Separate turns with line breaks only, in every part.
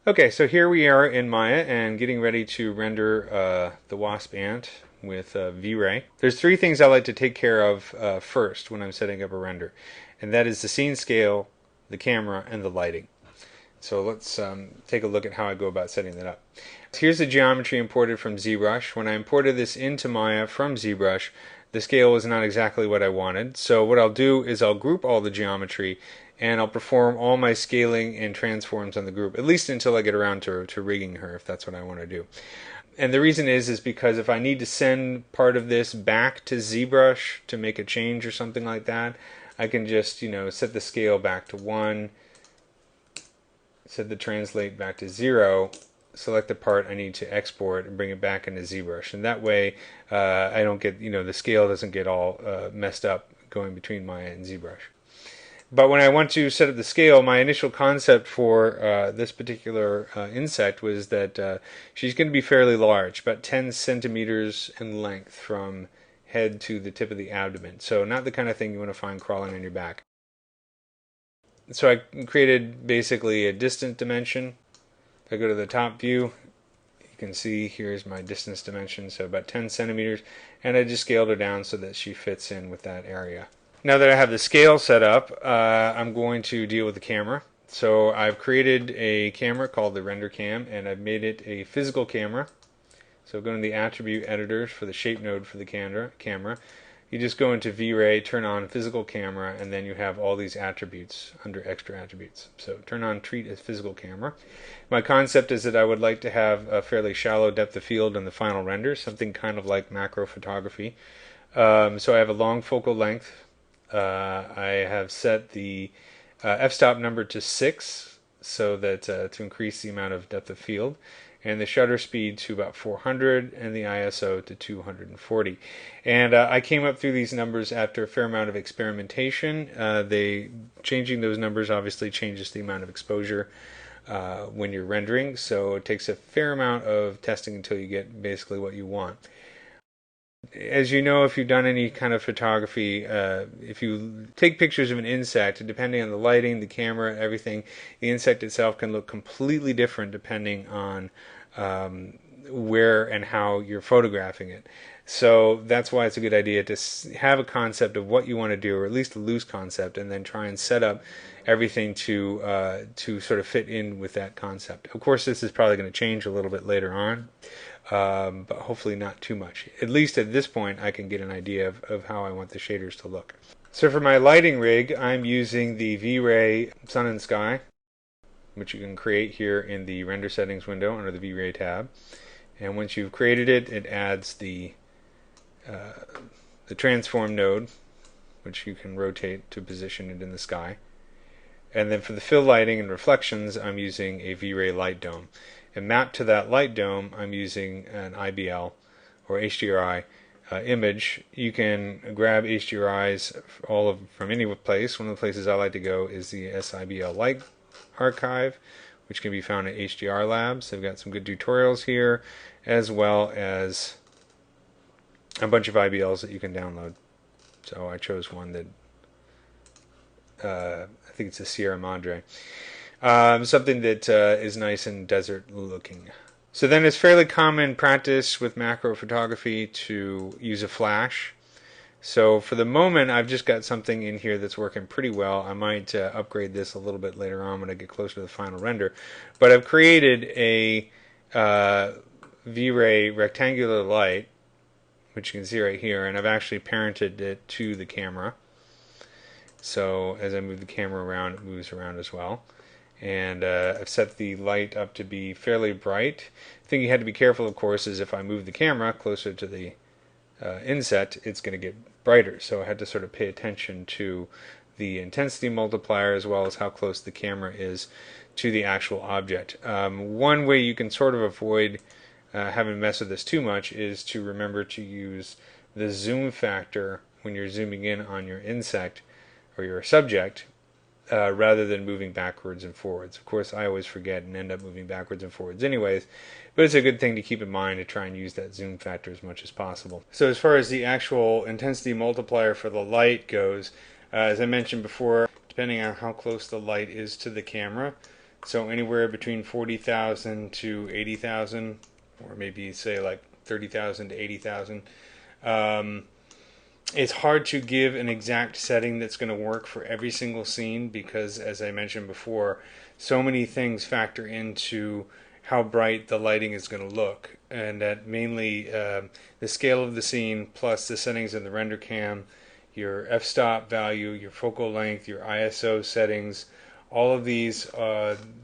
Okay, so here we are in Maya and getting ready to render the wasp ant with V-Ray. There's three things I like to take care of first when I'm setting up a render, and that is the scene scale, the camera, and the lighting. So let's take a look at how I go about setting that up. Here's the geometry imported from ZBrush. When I imported this into Maya from ZBrush, the scale was not exactly what I wanted. So what I'll do is I'll group all the geometry and I'll perform all my scaling and transforms on the group, at least until I get around to rigging her, if that's what I want to do. And the reason is because if I need to send part of this back to ZBrush to make a change or something like that, I can just, set the scale back to 1, set the translate back to 0, select the part I need to export and bring it back into ZBrush. And that way I don't get, the scale doesn't get all messed up going between Maya and ZBrush. But when I want to set up the scale, my initial concept for this particular insect was that she's going to be fairly large, about 10 centimeters in length from head to the tip of the abdomen. So not the kind of thing you want to find crawling on your back. So I created basically a distance dimension. If I go to the top view, you can see here's my distance dimension, so about 10 centimeters, and I just scaled her down so that she fits in with that area. Now that I have the scale set up, I'm going to deal with the camera. So I've created a camera called the Render Cam, and I've made it a physical camera. So go into the attribute editors for the shape node for the camera. You just go into V-Ray, turn on physical camera, and then you have all these attributes under extra attributes. So turn on treat as physical camera. My concept is that I would like to have a fairly shallow depth of field in the final render, something kind of like macro photography. So I have a long focal length. I have set the f-stop number to 6 so that to increase the amount of depth of field, and the shutter speed to about 400 and the ISO to 240. And I came up through these numbers after a fair amount of experimentation. Changing those numbers obviously changes the amount of exposure when you're rendering, so it takes a fair amount of testing until you get basically what you want. As you know, if you've done any kind of photography, if you take pictures of an insect, depending on the lighting, the camera, everything, the insect itself can look completely different depending on where and how you're photographing it. So that's why it's a good idea to have a concept of what you want to do, or at least a loose concept, and then try and set up everything to sort of fit in with that concept. Of course, this is probably going to change a little bit later on. But hopefully not too much. At least at this point I can get an idea of how I want the shaders to look. So for my lighting rig, I'm using the V-Ray Sun and Sky, which you can create here in the render settings window under the V-Ray tab. And once you've created it, it adds the transform node, which you can rotate to position it in the sky. And then for the fill lighting and reflections, I'm using a V-Ray light dome. And mapped to that light dome, I'm using an IBL or HDRI image. You can grab HDRIs from any place. One of the places I like to go is the SIBL Light Archive, which can be found at HDR Labs. They've got some good tutorials here, as well as a bunch of IBLs that you can download. So I chose one that I think it's a Sierra Madre. Something that is nice and desert looking. So then it's fairly common practice with macro photography to use a flash. So for the moment I've just got something in here that's working pretty well. I might upgrade this a little bit later on when I get closer to the final render. But I've created a V-Ray rectangular light, which you can see right here, and I've actually parented it to the camera. So as I move the camera around, it moves around as well. And I've set the light up to be fairly bright. The thing you had to be careful, of course, is if I move the camera closer to the inset, it's going to get brighter. So I had to sort of pay attention to the intensity multiplier as well as how close the camera is to the actual object. One way you can sort of avoid having to mess with this too much is to remember to use the zoom factor when you're zooming in on your insect or your subject, rather than moving backwards and forwards. Of course, I always forget and end up moving backwards and forwards anyways, but it's a good thing to keep in mind to try and use that zoom factor as much as possible. So as far as the actual intensity multiplier for the light goes, as I mentioned before, depending on how close the light is to the camera, So anywhere between 40,000 to 80,000, or maybe say like 30,000 to 80,000. It's hard to give an exact setting that's going to work for every single scene because, as I mentioned before, so many things factor into how bright the lighting is going to look, and that mainly the scale of the scene plus the settings in the render cam, your f-stop value, your focal length, your ISO settings, all of these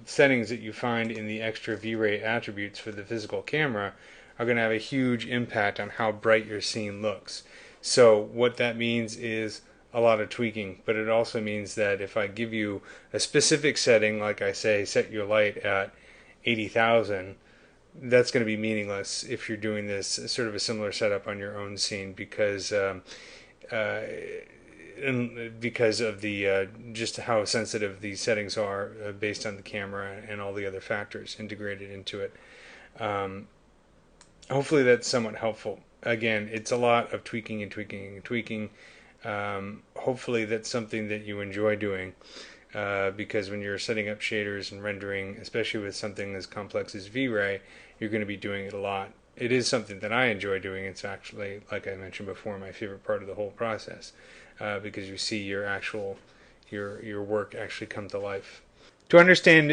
settings that you find in the extra V-Ray attributes for the physical camera are going to have a huge impact on how bright your scene looks. So what that means is a lot of tweaking, but it also means that if I give you a specific setting, like I say, set your light at 80,000, that's going to be meaningless if you're doing this sort of a similar setup on your own scene because of the just how sensitive these settings are based on the camera and all the other factors integrated into it. Hopefully that's somewhat helpful. Again, it's a lot of tweaking and tweaking and tweaking. Hopefully that's something that you enjoy doing because when you're setting up shaders and rendering, especially with something as complex as V-Ray, you're going to be doing it a lot. It is something that I enjoy doing. It's actually, like I mentioned before, my favorite part of the whole process because you see your actual your work actually come to life. To understand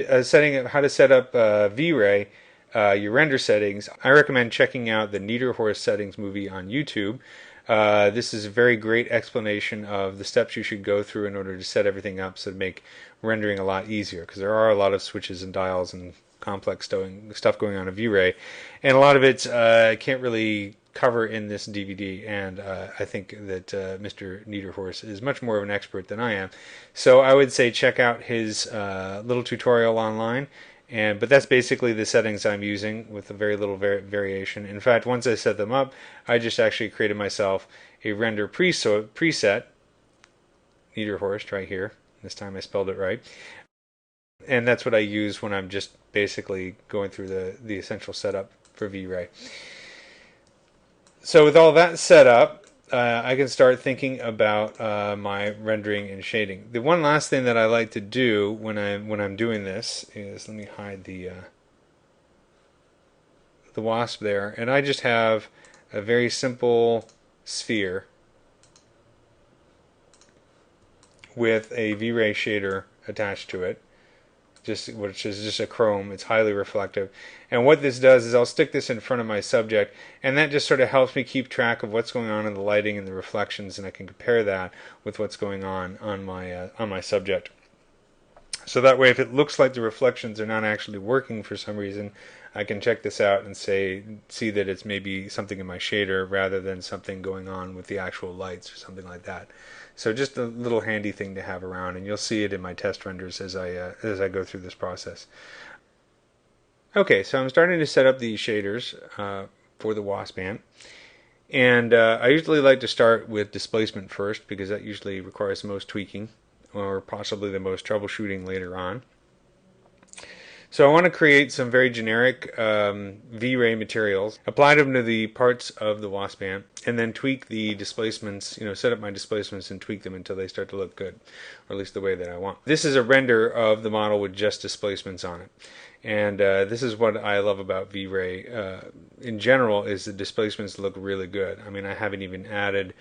how to set up V-Ray, your render settings, I recommend checking out the Niederhorst settings movie on YouTube. This is a very great explanation of the steps you should go through in order to set everything up so to make rendering a lot easier, because there are a lot of switches and dials and complex stuff going on in V-Ray, and a lot of it can't really cover in this DVD, and I think that Mr. Niederhorst is much more of an expert than I am. So I would say check out his little tutorial online. But that's basically the settings I'm using with a very little variation. In fact, once I set them up, I just actually created myself a render preset, Niederhorst right here. This time I spelled it right. And that's what I use when I'm just basically going through the essential setup for V-Ray. So with all that set up, I can start thinking about my rendering and shading. The one last thing that I like to do when I'm doing this is, let me hide the wasp there, and I just have a very simple sphere with a V-Ray shader attached to it, which is just a chrome. It's highly reflective. And what this does is I'll stick this in front of my subject, and that just sort of helps me keep track of what's going on in the lighting and the reflections, and I can compare that with what's going on my subject. So that way, if it looks like the reflections are not actually working for some reason, I can check this out and see that it's maybe something in my shader rather than something going on with the actual lights or something like that. So just a little handy thing to have around, and you'll see it in my test renders as I go through this process. Okay, so I'm starting to set up the shaders for the wasp ant, and I usually like to start with displacement first because that usually requires the most tweaking or possibly the most troubleshooting later on. So I want to create some very generic V-Ray materials, apply them to the parts of the wasp ant, and then tweak the displacements, set up my displacements and tweak them until they start to look good, or at least the way that I want. This is a render of the model with just displacements on it. And this is what I love about V-Ray in general, is the displacements look really good. I mean, I haven't even added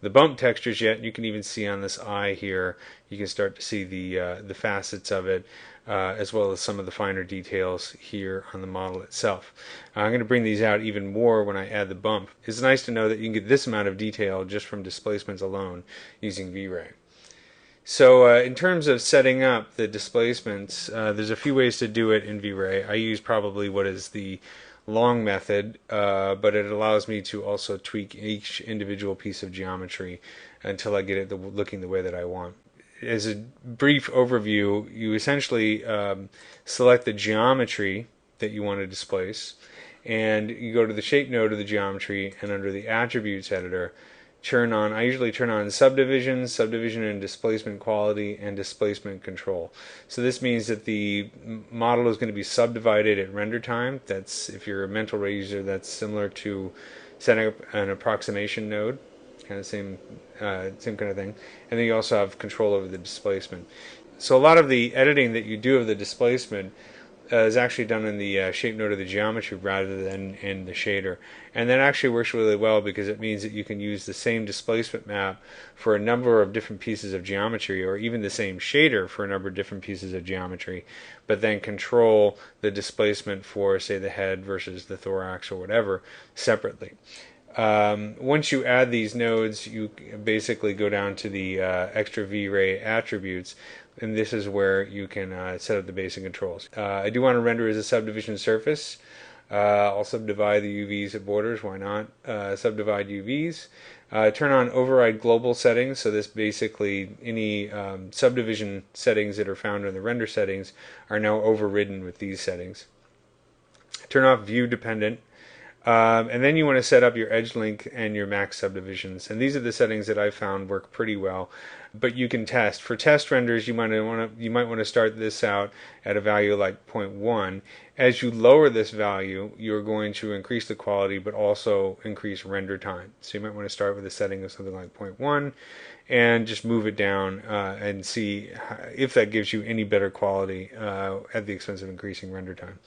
the bump textures yet. You can even see on this eye here, you can start to see the facets of it, as well as some of the finer details here on the model itself. I'm going to bring these out even more when I add the bump. It's nice to know that you can get this amount of detail just from displacements alone using V-Ray. So in terms of setting up the displacements, there's a few ways to do it in V-Ray. I use probably what is the long method, but it allows me to also tweak each individual piece of geometry until I get it looking the way that I want. As a brief overview, you essentially select the geometry that you want to displace, and you go to the shape node of the geometry, and under the attributes editor, I usually turn on subdivision and displacement quality, and displacement control. So this means that the model is going to be subdivided at render time. That's, if you're a mental ray user, that's similar to setting up an approximation node, kind of same kind of thing. And then you also have control over the displacement. So a lot of the editing that you do of the displacement is actually done in the shape node of the geometry rather than in the shader. And that actually works really well because it means that you can use the same displacement map for a number of different pieces of geometry, or even the same shader for a number of different pieces of geometry, but then control the displacement for, say, the head versus the thorax or whatever separately. Once you add these nodes, you basically go down to the extra V-Ray attributes, and this is where you can set up the basic controls. I do want to render as a subdivision surface. I'll subdivide the UVs at borders, why not? Subdivide UVs. Turn on override global settings, so this basically any subdivision settings that are found in the render settings are now overridden with these settings. Turn off view dependent. And then you want to set up your edge length and your max subdivisions. And these are the settings that I've found work pretty well. But you can test. For test renders, you might want to start this out at a value like 0.1. As you lower this value, you're going to increase the quality, but also increase render time. So you might want to start with a setting of something like 0.1 and just move it down and see if that gives you any better quality at the expense of increasing render time.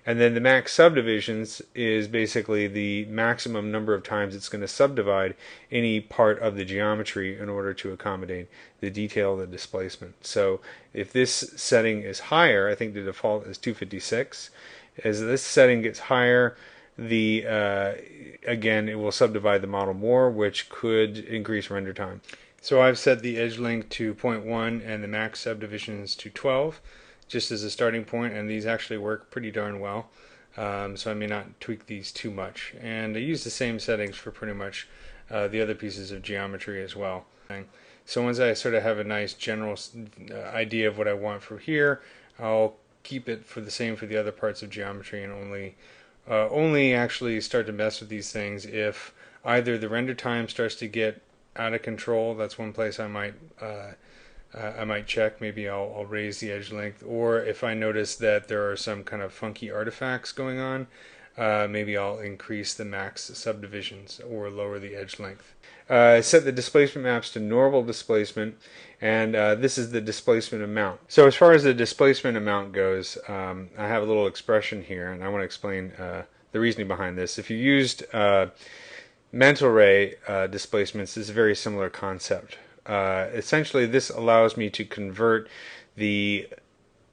And then the max subdivisions is basically the maximum number of times it's going to subdivide any part of the geometry in order to accommodate the detail of the displacement. So if this setting is higher, I think the default is 256. As this setting gets higher, again, it will subdivide the model more, which could increase render time. So I've set the edge length to 0.1 and the max subdivisions to 12. Just as a starting point, and these actually work pretty darn well, so I may not tweak these too much. And I use the same settings for pretty much the other pieces of geometry as well. So once I sort of have a nice general idea of what I want for here, I'll keep it for the same for the other parts of geometry, and only actually start to mess with these things if either the render time starts to get out of control. That's one place I might check. Maybe I'll raise the edge length, or if I notice that there are some kind of funky artifacts going on, maybe I'll increase the max subdivisions or lower the edge length. Set the displacement maps to normal displacement, and this is the displacement amount. So as far as the displacement amount goes, I have a little expression here, and I want to explain the reasoning behind this. If you used mental ray displacements, this is a very similar concept. Essentially, this allows me to convert the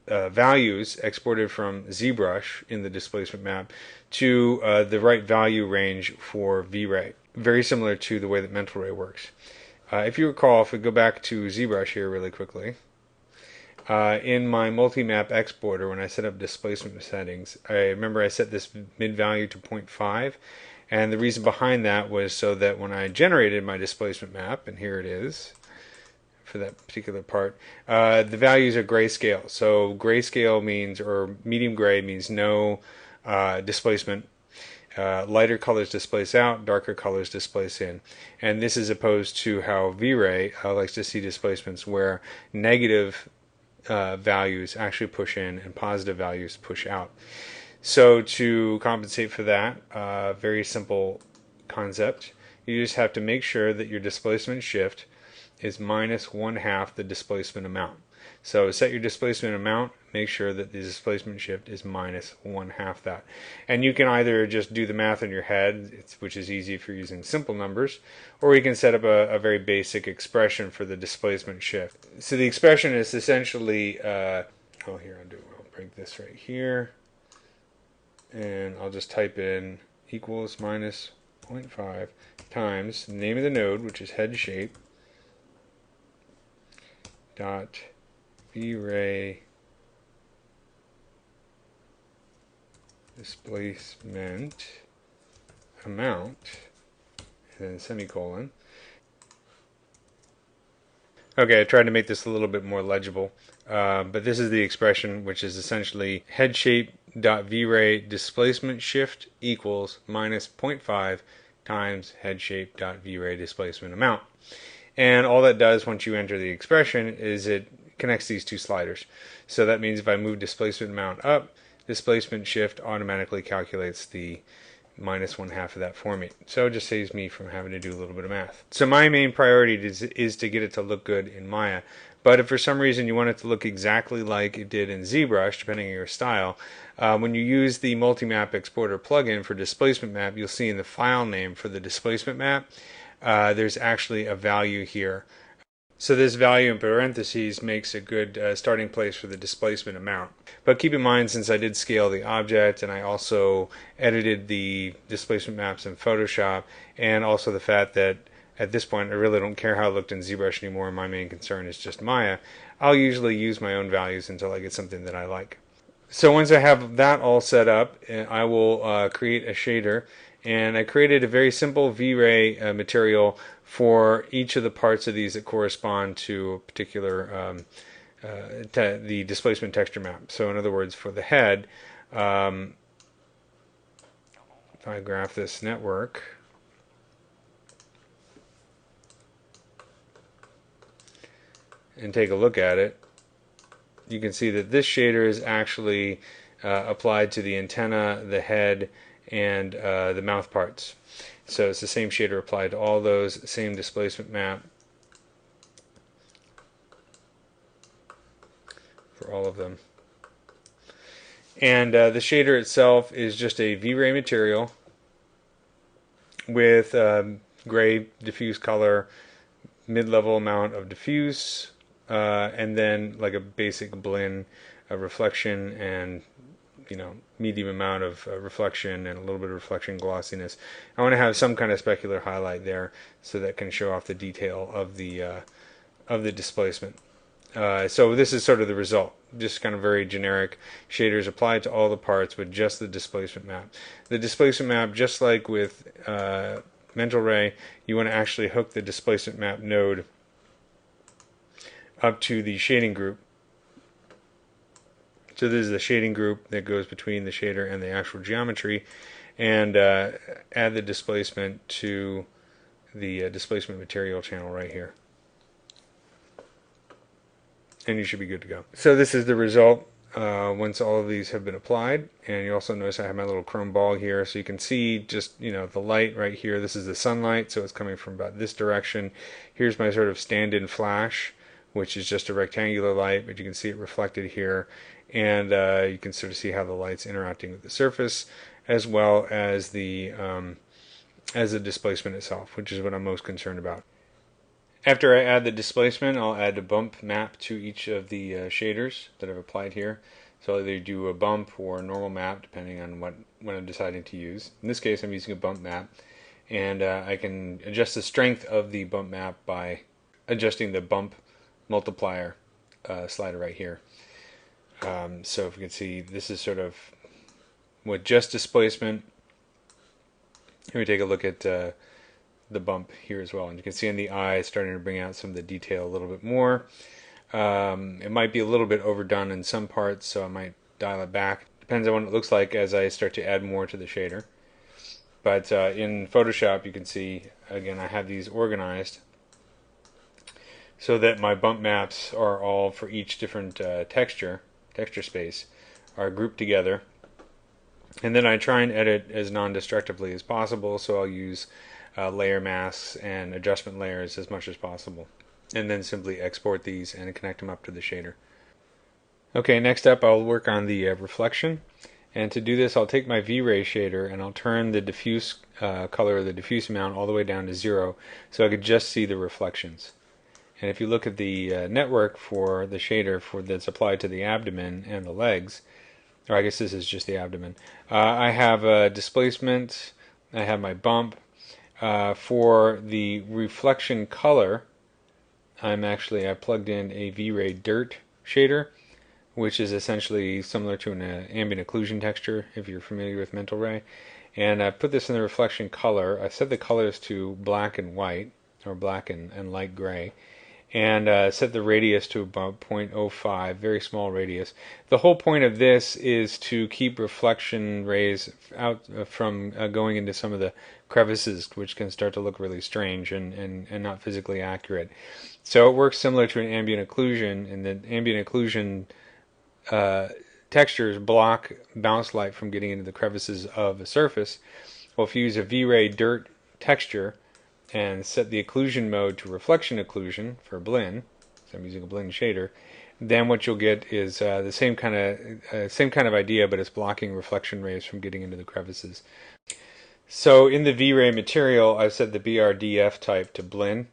values exported from ZBrush in the displacement map to the right value range for V-Ray. Very similar to the way that mental ray works. If you recall, if we go back to ZBrush here really quickly, in my multi-map exporter, when I set up displacement settings, I remember I set this mid value to 0.5. And the reason behind that was so that when I generated my displacement map, and here it is, for that particular part, the values are grayscale. So grayscale means, or medium gray means no displacement. Lighter colors displace out, darker colors displace in. And this is opposed to how V-Ray likes to see displacements where negative values actually push in and positive values push out. So to compensate for that, very simple concept, you just have to make sure that your displacement shift is minus 1/2 the displacement amount. So set your displacement amount, make sure that the displacement shift is minus 1/2 that. And you can either just do the math in your head, which is easy if you're using simple numbers, or you can set up a very basic expression for the displacement shift. So the expression is essentially, I'll break this right here, and I'll just type in equals minus 0.5 times the name of the node, which is head shape, dot V-Ray displacement amount, and then semicolon. Okay, I tried to make this a little bit more legible, but this is the expression, which is essentially head shape dot V-Ray displacement shift equals minus 0.5 times head shape dot V-Ray displacement amount. And all that does once you enter the expression is it connects these two sliders. So that means if I move displacement amount up, displacement shift automatically calculates the minus 1/2 of that for me. So it just saves me from having to do a little bit of math. So my main priority is to get it to look good in Maya. But if for some reason you want it to look exactly like it did in ZBrush, depending on your style, when you use the Multimap Exporter plugin for displacement map, you'll see in the file name for the displacement map, there's actually a value here. So this value in parentheses makes a good starting place for the displacement amount. But keep in mind, since I did scale the object and I also edited the displacement maps in Photoshop, and also the fact that at this point I really don't care how it looked in ZBrush anymore, my main concern is just Maya, I'll usually use my own values until I get something that I like. So once I have that all set up, I will create a shader, and I created a very simple V-Ray material for each of the parts of these that correspond to a particular the displacement texture map. So in other words, for the head, if I graph this network, and take a look at it, you can see that this shader is actually applied to the antenna, the head, and the mouth parts. So it's the same shader applied to all those, same displacement map for all of them. And the shader itself is just a V-Ray material with gray diffuse color, mid-level amount of diffuse, and then like a basic blend of reflection and medium amount of reflection and a little bit of reflection glossiness. I want to have some kind of specular highlight there so that can show off the detail of the displacement. So this is sort of the result, just kind of very generic shaders applied to all the parts with just the displacement map. The displacement map, just like with Mental Ray, you want to actually hook the displacement map node up to the shading group. So this is the shading group that goes between the shader and the actual geometry, and add the displacement to the displacement material channel right here. And you should be good to go. So this is the result once all of these have been applied. And you also notice I have my little chrome ball here, so you can see just the light right here. This is the sunlight, so it's coming from about this direction. Here's my sort of stand-in flash, which is just a rectangular light, but you can see it reflected here. And you can sort of see how the light's interacting with the surface, as well as the displacement itself, which is what I'm most concerned about. After I add the displacement, I'll add a bump map to each of the shaders that I've applied here. So I'll either do a bump or a normal map, depending on what I'm deciding to use. In this case, I'm using a bump map, and I can adjust the strength of the bump map by adjusting the bump multiplier slider right here. So if you can see, this is sort of with just displacement. Here we take a look at the bump here as well, and you can see in the eye it's starting to bring out some of the detail a little bit more. It might be a little bit overdone in some parts, so I might dial it back. Depends on what it looks like as I start to add more to the shader. But in Photoshop, you can see, again, I have these organized so that my bump maps are all for each different texture space are grouped together. And then I try and edit as non-destructively as possible, so I'll use layer masks and adjustment layers as much as possible, and then simply export these and connect them up to the shader. Okay, next up I'll work on the reflection, and to do this I'll take my V-Ray shader and I'll turn the diffuse color, the diffuse amount, all the way down to 0 so I could just see the reflections. And if you look at the network for the shader that's applied to the abdomen and the legs, or I guess this is just the abdomen, I have a displacement, I have my bump. For the reflection color, I plugged in a V-Ray dirt shader, which is essentially similar to an ambient occlusion texture if you're familiar with Mental Ray. And I put this in the reflection color. I set the colors to black and white, or black and light gray, and set the radius to about 0.05, very small radius. The whole point of this is to keep reflection rays out from going into some of the crevices, which can start to look really strange and not physically accurate. So it works similar to an ambient occlusion, and the ambient occlusion textures block bounce light from getting into the crevices of a surface, Well, if you use a V-Ray dirt texture and set the occlusion mode to reflection occlusion for blend, so I'm using a blend shader, then what you'll get is the same kind of idea, but it's blocking reflection rays from getting into the crevices. So in the V-Ray material, I've set the BRDF type to blend,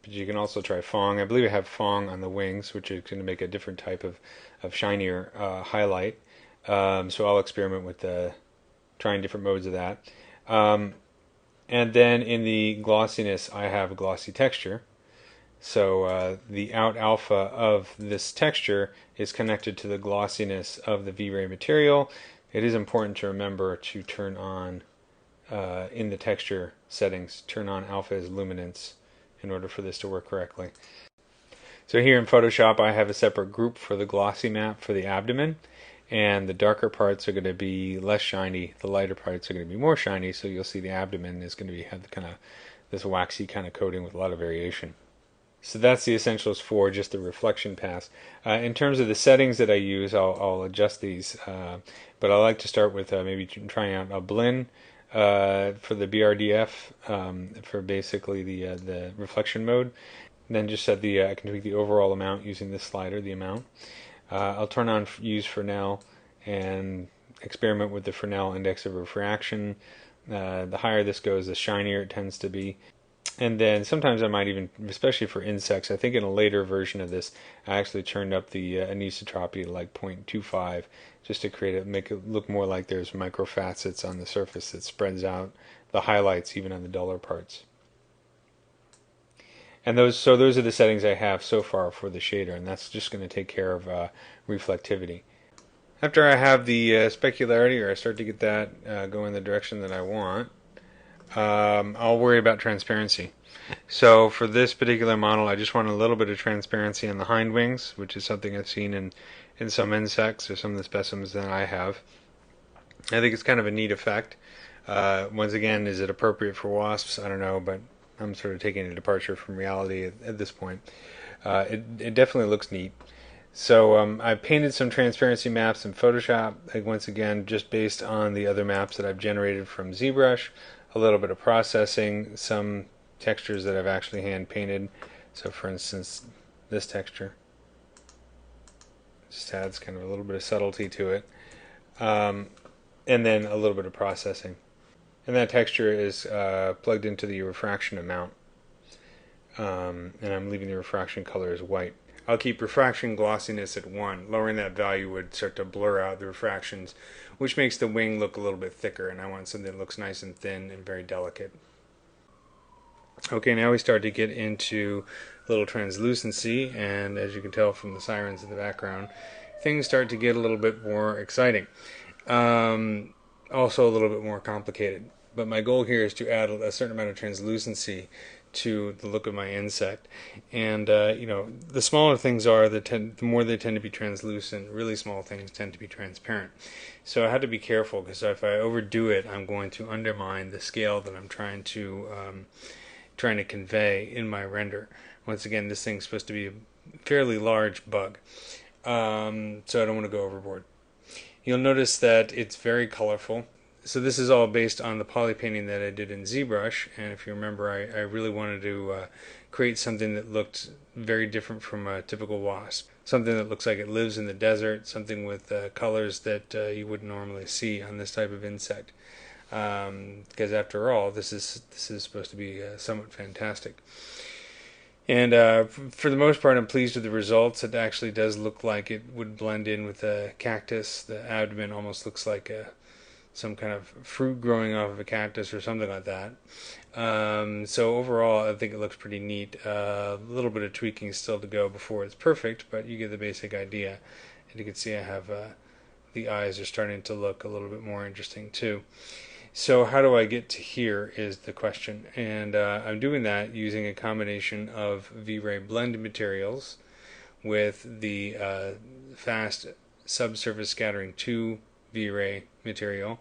but you can also try Fong. I believe I have Fong on the wings, which is going to make a different type of shinier highlight. So I'll experiment with trying different modes of that. And then in the glossiness, I have a glossy texture. So the out alpha of this texture is connected to the glossiness of the V-Ray material. It is important to remember to turn on, in the texture settings, turn on alpha as luminance in order for this to work correctly. So here in Photoshop, I have a separate group for the glossy map for the abdomen, and the darker parts are going to be less shiny, the lighter parts are going to be more shiny, so you'll see the abdomen is going to have kind of this waxy kind of coating with a lot of variation. So that's the essentials for just the reflection pass. In terms of the settings that I use, I'll adjust these, but I like to start with maybe trying out a blend for the BRDF for basically the reflection mode. And then just set I can tweak the overall amount using this slider, the amount. I'll turn on use Fresnel and experiment with the Fresnel index of refraction. The higher this goes, the shinier it tends to be. And then sometimes I might even, especially for insects, I think in a later version of this, I actually turned up the anisotropy to like 0.25 just to make it look more like there's microfacets on the surface that spreads out the highlights even on the duller parts. And those are the settings I have so far for the shader, and that's just going to take care of reflectivity. After I have the specularity, or I start to get that go in the direction that I want, I'll worry about transparency. So for this particular model, I just want a little bit of transparency on the hind wings, which is something I've seen in some insects or some of the specimens that I have. I think it's kind of a neat effect. Once again, is it appropriate for wasps? I don't know, but I'm sort of taking a departure from reality at this point. It definitely looks neat. So I painted some transparency maps in Photoshop, once again, just based on the other maps that I've generated from ZBrush. A little bit of processing, some textures that I've actually hand painted. So for instance, this texture just adds kind of a little bit of subtlety to it. And then a little bit of processing. And that texture is plugged into the refraction amount. And I'm leaving the refraction color as white. I'll keep refraction glossiness at 1. Lowering that value would start to blur out the refractions, which makes the wing look a little bit thicker, and I want something that looks nice and thin and very delicate. Okay, now we start to get into a little translucency, and as you can tell from the sirens in the background, things start to get a little bit more exciting. Also a little bit more complicated. But my goal here is to add a certain amount of translucency to the look of my insect. And the smaller things are, the more they tend to be translucent. Really small things tend to be transparent. So I have to be careful, because if I overdo it, I'm going to undermine the scale that I'm trying to convey in my render. Once again, this thing's supposed to be a fairly large bug, so I don't want to go overboard. You'll notice that it's very colorful. So this is all based on the poly painting that I did in ZBrush, and if you remember, I really wanted to create something that looked very different from a typical wasp. Something that looks like it lives in the desert, something with colors that you wouldn't normally see on this type of insect. Because after all, this is supposed to be somewhat fantastic. And for the most part, I'm pleased with the results. It actually does look like it would blend in with the cactus. The abdomen almost looks like some kind of fruit growing off of a cactus or something like that. So overall, I think it looks pretty neat. A little bit of tweaking still to go before it's perfect, but you get the basic idea. And you can see I have the eyes are starting to look a little bit more interesting too. So how do I get to here is the question, and I'm doing that using a combination of V-Ray blend materials with the fast subsurface scattering 2 V-Ray material,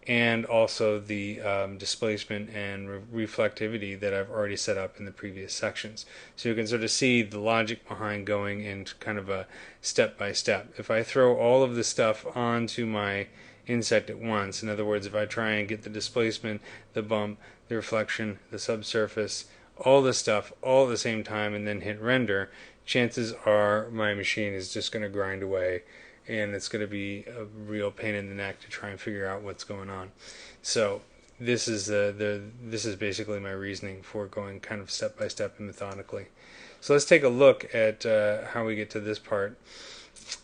and also the displacement and reflectivity that I've already set up in the previous sections. So you can sort of see the logic behind going into kind of a step by step. If I throw all of the stuff onto my insect at once. In other words, if I try and get the displacement, the bump, the reflection, the subsurface, all this stuff all at the same time and then hit render, chances are my machine is just going to grind away, and it's going to be a real pain in the neck to try and figure out what's going on. So this is this is basically my reasoning for going kind of step by step and methodically. So let's take a look at how we get to this part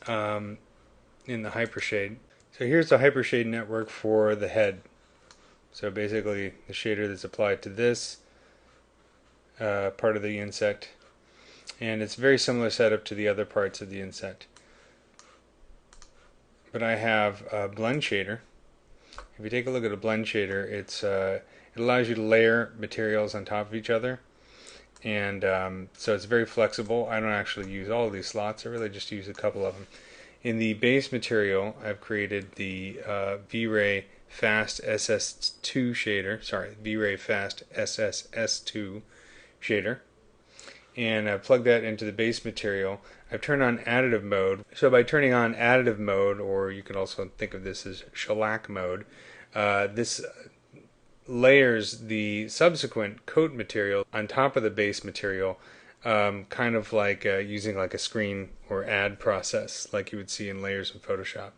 in the hypershade. So here's the hypershade network for the head. So basically the shader that's applied to this part of the insect, and it's very similar setup to the other parts of the insect. But I have a blend shader. If you take a look at a blend shader, it allows you to layer materials on top of each other, and so it's very flexible. I don't actually use all of these slots. I really just use a couple of them. In the base material, I've created the V-Ray Fast SS2 shader. Sorry, V-Ray Fast SSS2 shader, and I've plugged that into the base material. I've turned on additive mode. So by turning on additive mode, or you can also think of this as shellac mode, this layers the subsequent coat material on top of the base material, kind of like using like a screen or add process like you would see in layers in Photoshop.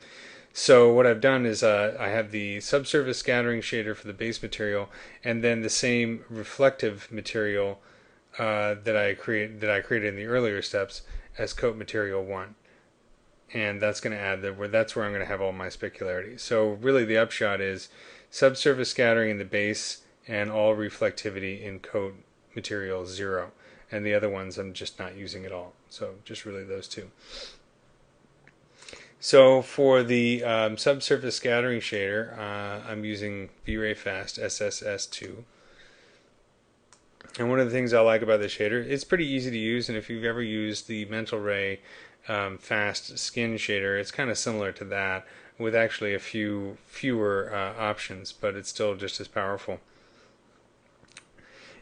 So what I've done is I have the subsurface scattering shader for the base material, and then the same reflective material that I created in the earlier steps as coat material 1, and that's going to add that's where I'm going to have all my specularity. So really the upshot is subsurface scattering in the base and all reflectivity in coat material 0, and the other ones I'm just not using at all. So just really those two. So for the subsurface scattering shader, I'm using V-Ray Fast SSS2. And one of the things I like about this shader, it's pretty easy to use, and if you've ever used the Mental Ray Fast Skin shader, it's kind of similar to that, with actually a fewer options, but it's still just as powerful.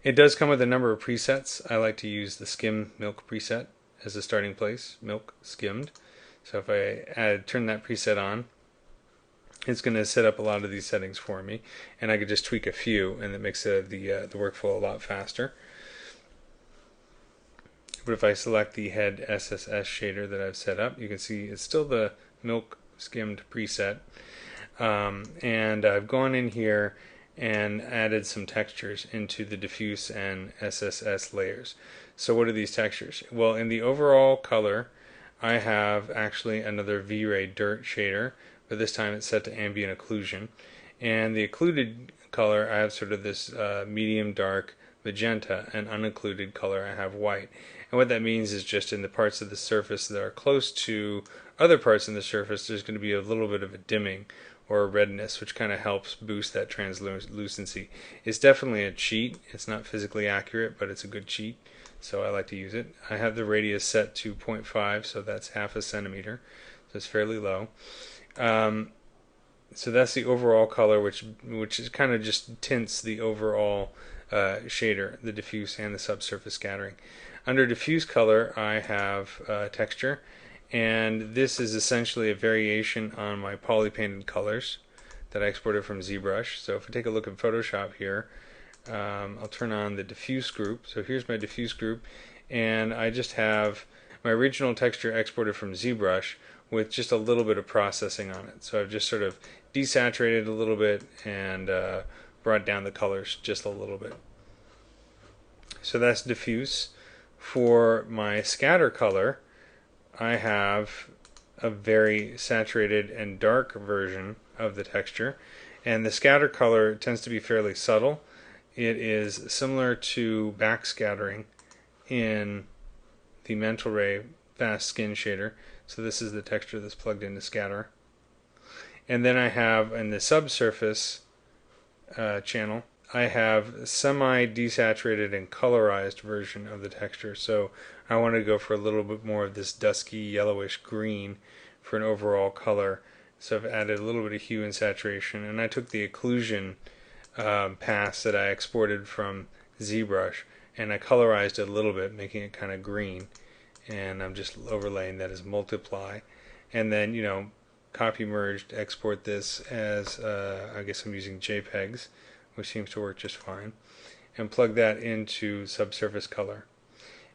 It does come with a number of presets. I like to use the skim milk preset as a starting place, milk skimmed. So if I turn that preset on, it's going to set up a lot of these settings for me, and I could just tweak a few, and it makes the workflow a lot faster. But if I select the head SSS shader that I've set up, you can see it's still the milk skimmed preset, and I've gone in here and added some textures into the diffuse and SSS layers. So what are these textures? Well, in the overall color, I have actually another V-Ray dirt shader, but this time it's set to ambient occlusion. And the occluded color, I have sort of this medium dark magenta, and unoccluded color I have white. And what that means is just in the parts of the surface that are close to other parts in the surface, there's going to be a little bit of a dimming or a redness, which kind of helps boost that translucency. It's definitely a cheat. It's not physically accurate, but it's a good cheat, so I like to use it. I have the radius set to 0.5, so that's half a centimeter, so it's fairly low. So that's the overall color, which is kind of just tints the overall shader, the diffuse and the subsurface scattering. Under diffuse color, I have texture, and this is essentially a variation on my polypainted colors that I exported from ZBrush. So if I take a look at Photoshop here, I'll turn on the diffuse group. So here's my diffuse group, and I just have my original texture exported from ZBrush with just a little bit of processing on it. So I've just sort of desaturated a little bit and brought down the colors just a little bit. So that's diffuse. For my scatter color, I have a very saturated and dark version of the texture, and the scatter color tends to be fairly subtle. It is similar to backscattering in the Mental Ray Fast Skin shader. So this is the texture that's plugged into scatter. And then I have in the subsurface channel, I have semi-desaturated and colorized version of the texture. So I want to go for a little bit more of this dusky yellowish green for an overall color. So I've added a little bit of hue and saturation, and I took the occlusion pass that I exported from ZBrush and I colorized it a little bit, making it kind of green, and I'm just overlaying that as multiply. And then, you know, copy merged, export this as, I guess I'm using JPEGs, which seems to work just fine, and plug that into subsurface color.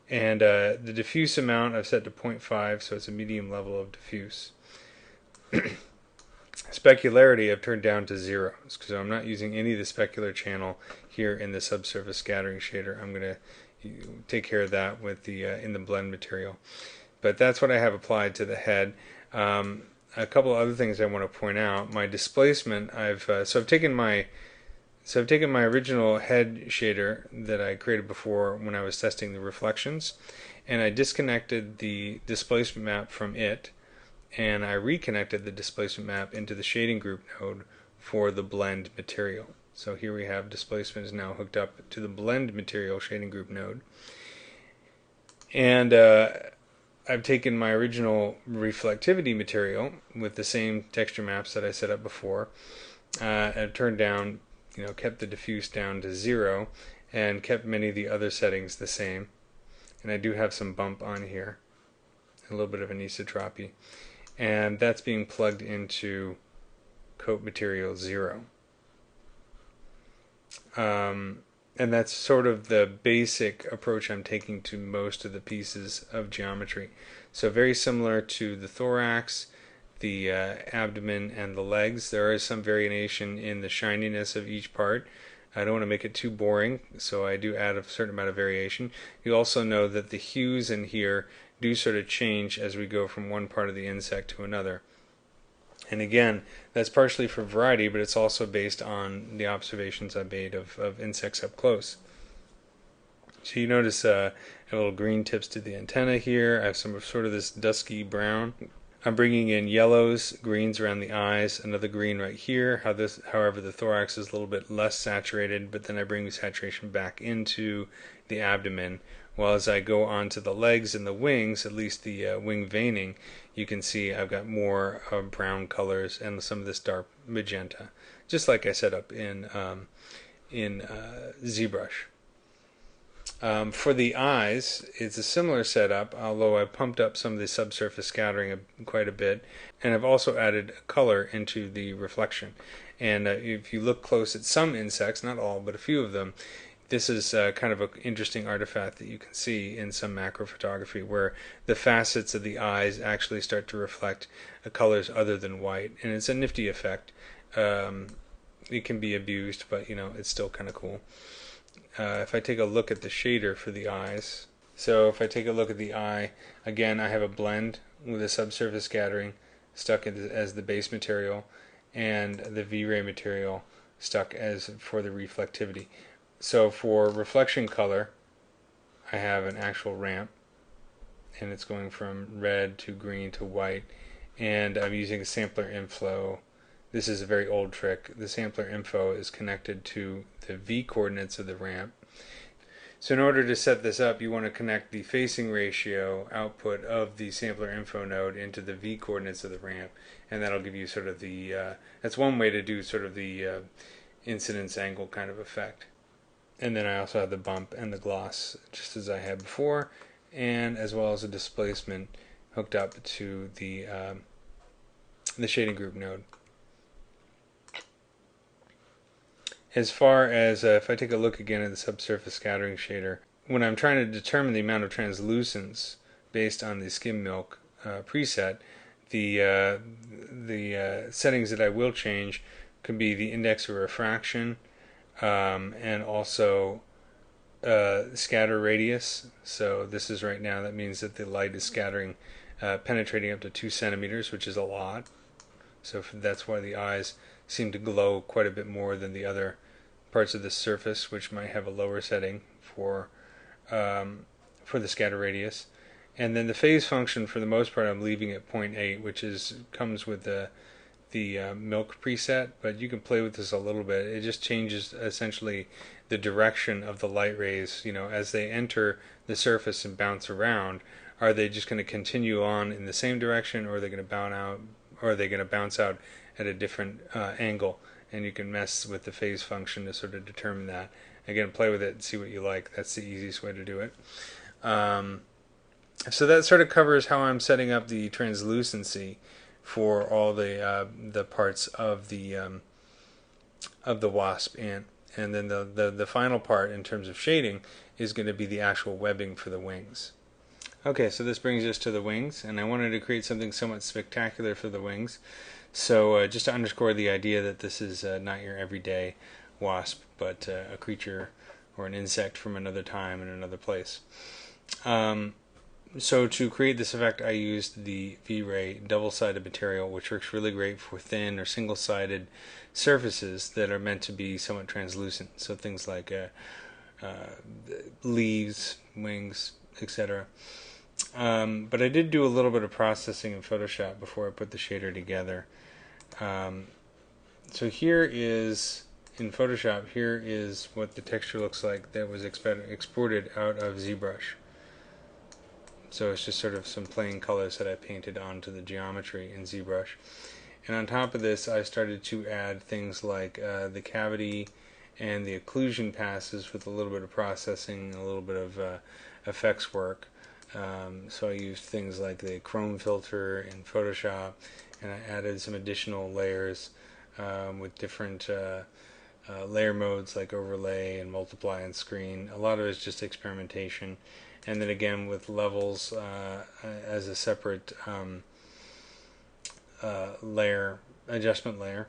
And the diffuse amount I've set to 0.5, so it's a medium level of diffuse. Specularity I've turned down to 0, so I'm not using any of the specular channel here in the subsurface scattering shader. I'm going to take care of that with the in the blend material. But that's what I have applied to the head. A couple other things I want to point out. My displacement, I've taken my original head shader that I created before when I was testing the reflections, and I disconnected the displacement map from it, and I reconnected the displacement map into the shading group node for the blend material. So here we have displacement is now hooked up to the blend material shading group node. And I've taken my original reflectivity material with the same texture maps that I set up before, and turned down, kept the diffuse down to 0, and kept many of the other settings the same. And I do have some bump on here, a little bit of anisotropy. And that's being plugged into coat material 0. And that's sort of the basic approach I'm taking to most of the pieces of geometry. So very similar to the thorax, the abdomen, and the legs. There is some variation in the shininess of each part. I don't want to make it too boring, so I do add a certain amount of variation. You also know that the hues in here do sort of change as we go from one part of the insect to another. And again, that's partially for variety, but it's also based on the observations I made of insects up close. So you notice I have little green tips to the antenna here. I have some sort of this dusky brown. I'm bringing in yellows, greens around the eyes, another green right here. However, the thorax is a little bit less saturated, but then I bring the saturation back into the abdomen. While as I go on to the legs and the wings, at least the wing veining, you can see I've got more brown colors and some of this dark magenta, just like I set up in ZBrush. For the eyes, it's a similar setup, although I pumped up some of the subsurface scattering quite a bit, and I've also added color into the reflection. And if you look close at some insects, not all, but a few of them, this is kind of an interesting artifact that you can see in some macro photography, where the facets of the eyes actually start to reflect colors other than white, and it's a nifty effect. It can be abused, but it's still kind of cool. If I take a look at the shader for the eyes, so if I take a look at the eye, again I have a blend with a subsurface scattering stuck as the base material, and the V-ray material stuck as for the reflectivity. So for reflection color, I have an actual ramp, and it's going from red to green to white, and I'm using a sampler inflow. This is a very old trick. The sampler info is connected to the V coordinates of the ramp. So in order to set this up, you want to connect the facing ratio output of the sampler info node into the V coordinates of the ramp, and that'll give you sort of the, that's one way to do sort of the incidence angle kind of effect. And then I also have the bump and the gloss, just as I had before, and as well as a displacement hooked up to the shading group node. As far as if I take a look again at the subsurface scattering shader, when I'm trying to determine the amount of translucence based on the skim milk preset, the settings that I will change could be the index of refraction, and also scatter radius. So this is right now, that means that the light is scattering, penetrating up to 2 centimeters, which is a lot. So that's why the eyes seem to glow quite a bit more than the other parts of the surface, which might have a lower setting for the scatter radius. And then the phase function, for the most part, I'm leaving at 0.8, which comes with the milk preset, but you can play with this a little bit. It just changes essentially the direction of the light rays. As they enter the surface and bounce around, are they just going to continue on in the same direction, or are they going to bounce out, or are they going to bounce out at a different angle? And you can mess with the phase function to sort of determine that. Again, play with it and see what you like. That's the easiest way to do it. So that sort of covers how I'm setting up the translucency for all the parts of the wasp ant. And then the final part in terms of shading is going to be the actual webbing for the wings. Okay, so this brings us to the wings, and I wanted to create something somewhat spectacular for the wings. So just to underscore the idea that this is not your everyday wasp, but a creature or an insect from another time and another place. So to create this effect, I used the V-Ray double-sided material, which works really great for thin or single-sided surfaces that are meant to be somewhat translucent. So things like leaves, wings, etc. But I did do a little bit of processing in Photoshop before I put the shader together. So here is, in Photoshop, here is what the texture looks like that was exported out of ZBrush. So it's just sort of some plain colors that I painted onto the geometry in ZBrush. And on top of this, I started to add things like the cavity and the occlusion passes with a little bit of processing, a little bit of effects work. So I used things like the chrome filter in Photoshop, and I added some additional layers with different layer modes like overlay and multiply and screen. A lot of it is just experimentation. And then again with levels as a separate layer, adjustment layer.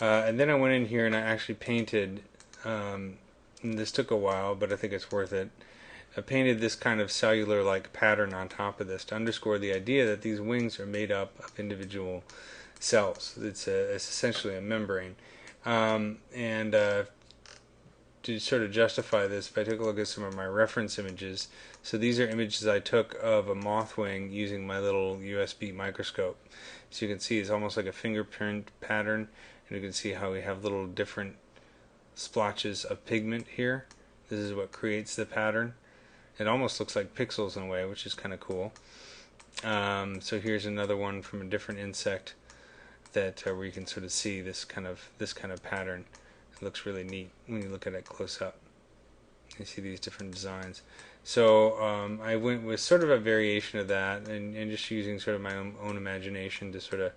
And then I went in here and I actually painted, and this took a while, but I think it's worth it. I painted this kind of cellular-like pattern on top of this to underscore the idea that these wings are made up of individual cells. It's essentially a membrane. To sort of justify this, if I take a look at some of my reference images, so these are images I took of a moth wing using my little USB microscope. So you can see it's almost like a fingerprint pattern, and you can see how we have little different splotches of pigment here. This is what creates the pattern. It almost looks like pixels in a way, which is kind of cool. So here's another one from a different insect that where you can sort of see this kind of pattern. It looks really neat when you look at it close up. You see these different designs. So I went with sort of a variation of that, and just using sort of my own imagination to sort of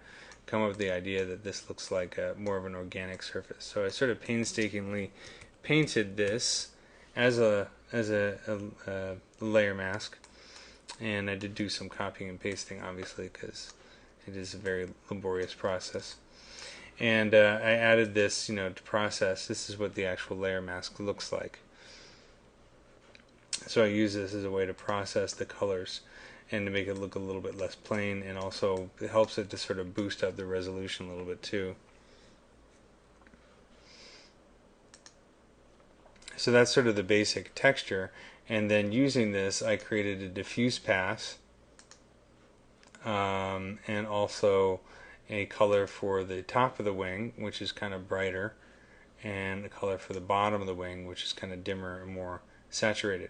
come up with the idea that this looks like more of an organic surface. So I sort of painstakingly painted this as a layer mask, and I did do some copying and pasting, obviously, because it is a very laborious process. And I added this, to process. This is what the actual layer mask looks like. So I use this as a way to process the colors and to make it look a little bit less plain, and also it helps it to sort of boost up the resolution a little bit too. So that's sort of the basic texture, and then using this I created a diffuse pass and also a color for the top of the wing, which is kind of brighter, and a color for the bottom of the wing, which is kind of dimmer and more saturated.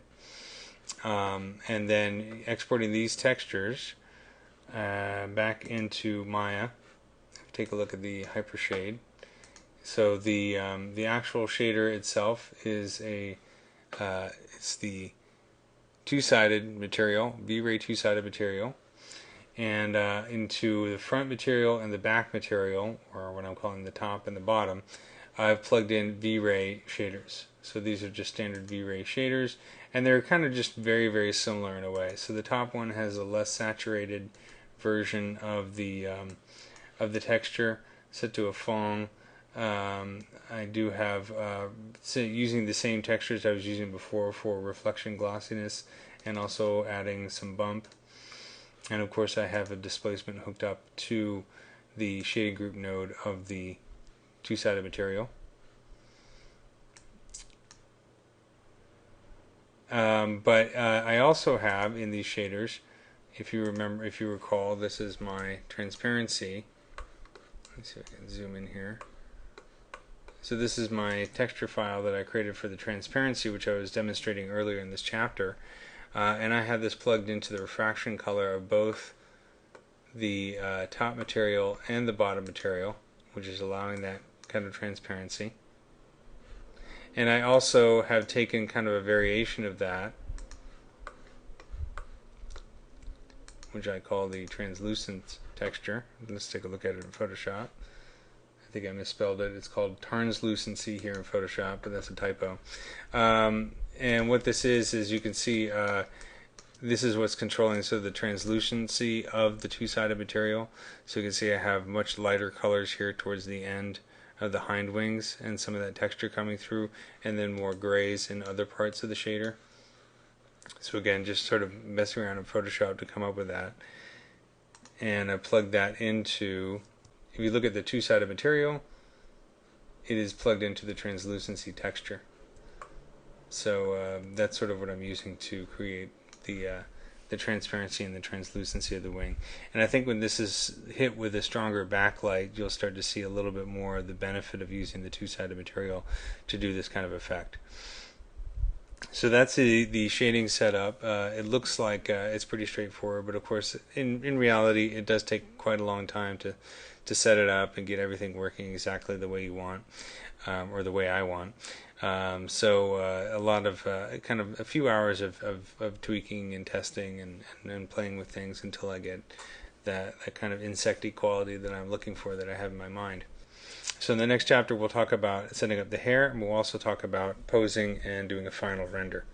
And then exporting these textures back into Maya. Take a look at the hypershade. So the actual shader itself is it's the two-sided material, V-Ray two-sided material, and into the front material and the back material, or what I'm calling the top and the bottom, I've plugged in V-Ray shaders. So these are just standard V-Ray shaders, and they're kind of just very, very similar in a way. So the top one has a less saturated version of the texture set to a Fong. I do have using the same textures I was using before for reflection glossiness, and also adding some bump. And of course I have a displacement hooked up to the shading group node of the two-sided material. But I also have in these shaders, if you recall, this is my transparency. Let's see if I can zoom in here. So this is my texture file that I created for the transparency, which I was demonstrating earlier in this chapter. And I have this plugged into the refraction color of both the top material and the bottom material, which is allowing that kind of transparency. And I also have taken kind of a variation of that, which I call the translucent texture. Let's take a look at it in Photoshop. I think I misspelled it. It's called translucency here in Photoshop, but that's a typo. And what this is you can see this is what's controlling the translucency of the two-sided material. So you can see I have much lighter colors here towards the end of the hind wings and some of that texture coming through, and then more grays in other parts of the shader. So again, just sort of messing around in Photoshop to come up with that. And I plug that into, if you look at the two-sided material, it is plugged into the translucency texture. So that's sort of what I'm using to create the transparency and the translucency of the wing. And I think when this is hit with a stronger backlight, you'll start to see a little bit more of the benefit of using the two-sided material to do this kind of effect. So that's the shading setup. It looks like it's pretty straightforward, but of course in reality it does take quite a long time to set it up and get everything working exactly the way you want, or the way I want. So a lot of kind of a few hours of tweaking and testing and playing with things until I get that kind of insecty quality that I'm looking for, that I have in my mind. So in the next chapter we'll talk about setting up the hair, and we'll also talk about posing and doing a final render.